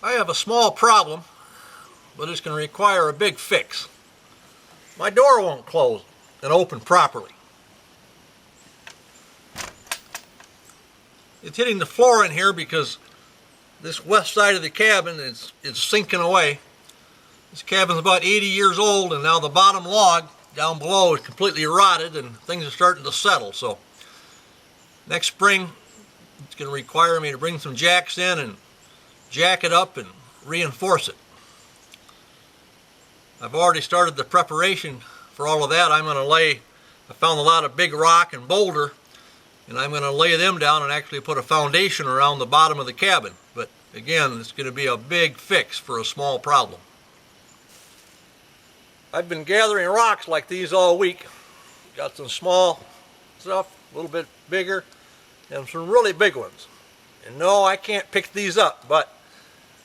I have a small problem, but it's going to require a big fix. My door won't close and open properly. It's hitting the floor in here because this west side of the cabin is sinking away. This cabin's about 80 years old, and now the bottom log down below is completely rotted and things are starting to settle. So next spring it's going to require me to bring some jacks in and jack it up and reinforce it. I've already started the preparation for all of that. I found a lot of big rock and boulder, and I'm going to lay them down and actually put a foundation around the bottom of the cabin. But again, it's going to be a big fix for a small problem. I've been gathering rocks like these all week. Got some small stuff, a little bit bigger, and some really big ones. And no, I can't pick these up, but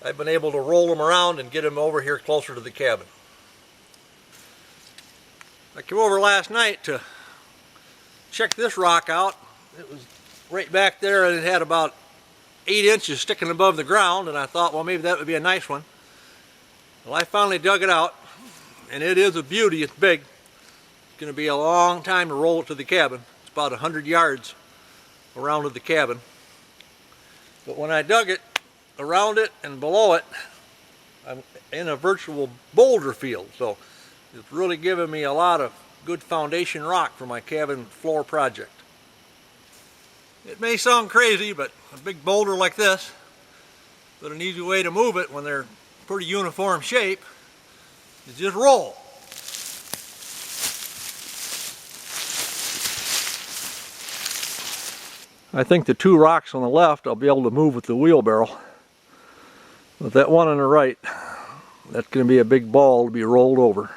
I've been able to roll them around and get them over here closer to the cabin. I came over last night to check this rock out. It was right back there, and it had about 8 inches sticking above the ground, and I thought, well, maybe that would be a nice one. Well, I finally dug it out, and it is a beauty. It's big. It's going to be a long time to roll it to the cabin. It's about 100 yards around to the cabin. But when I dug it, around it and below it, I'm in a virtual boulder field. So it's really given me a lot of good foundation rock for my cabin floor project. It may sound crazy, but a big boulder like this, but an easy way to move it when they're pretty uniform shape is just roll. I think the 2 rocks on the left I'll be able to move with the wheelbarrow. But that one on the right, that's going to be a big ball to be rolled over.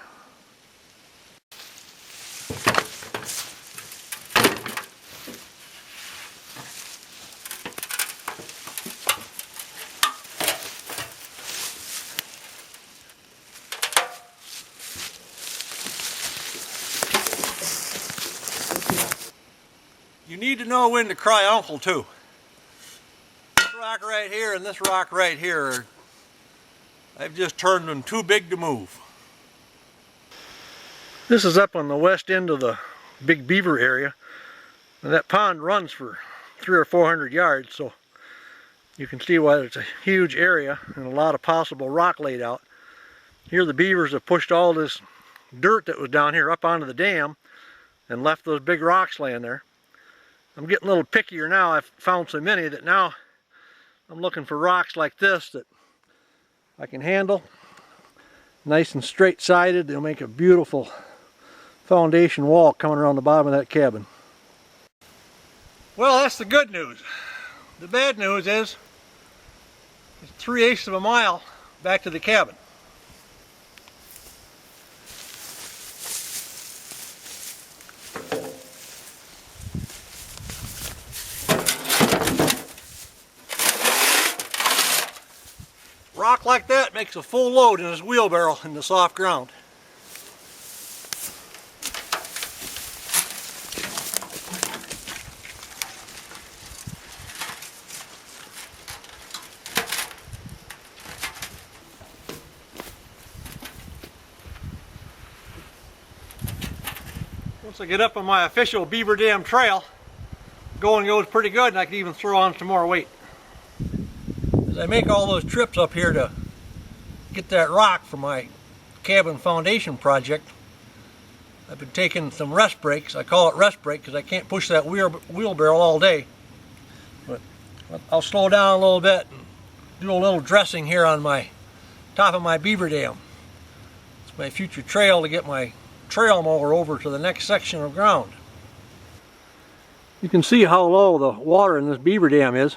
You need to know when to cry uncle too. This rock right here and this rock right here, I've just turned them too big to move. This is up on the west end of the big beaver area, and that pond runs for 300 or 400 yards, so you can see why it's a huge area and a lot of possible rock laid out. Here the beavers have pushed all this dirt that was down here up onto the dam and left those big rocks laying there. I'm getting a little pickier now. I've found so many that now I'm looking for rocks like this that I can handle. Nice and straight sided. They'll make a beautiful foundation wall coming around the bottom of that cabin. Well, that's the good news. The bad news is it's 3/8 of a mile back to the cabin. Rock like that makes a full load in his wheelbarrow in the soft ground. Once I get up on my official Beaver Dam trail, going goes pretty good, and I can even throw on some more weight. As I make all those trips up here to get that rock for my cabin foundation project, I've been taking some rest breaks. I call it rest break because I can't push that wheelbarrow all day. But I'll slow down a little bit and do a little dressing here on my top of my beaver dam. It's my future trail to get my trail mower over to the next section of ground. You can see how low the water in this beaver dam is.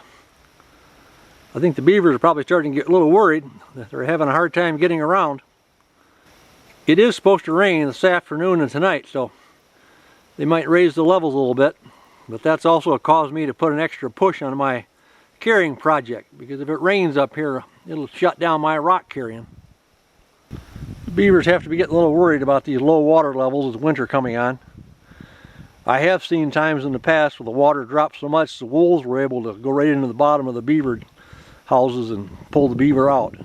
I think the beavers are probably starting to get a little worried that they're having a hard time getting around. It is supposed to rain this afternoon and tonight, so they might raise the levels a little bit, but that's also caused me to put an extra push on my carrying project, because if it rains up here, it'll shut down my rock carrying. The beavers have to be getting a little worried about these low water levels as winter coming on. I have seen times in the past where the water dropped so much the wolves were able to go right into the bottom of the beaver houses and pull the beaver out.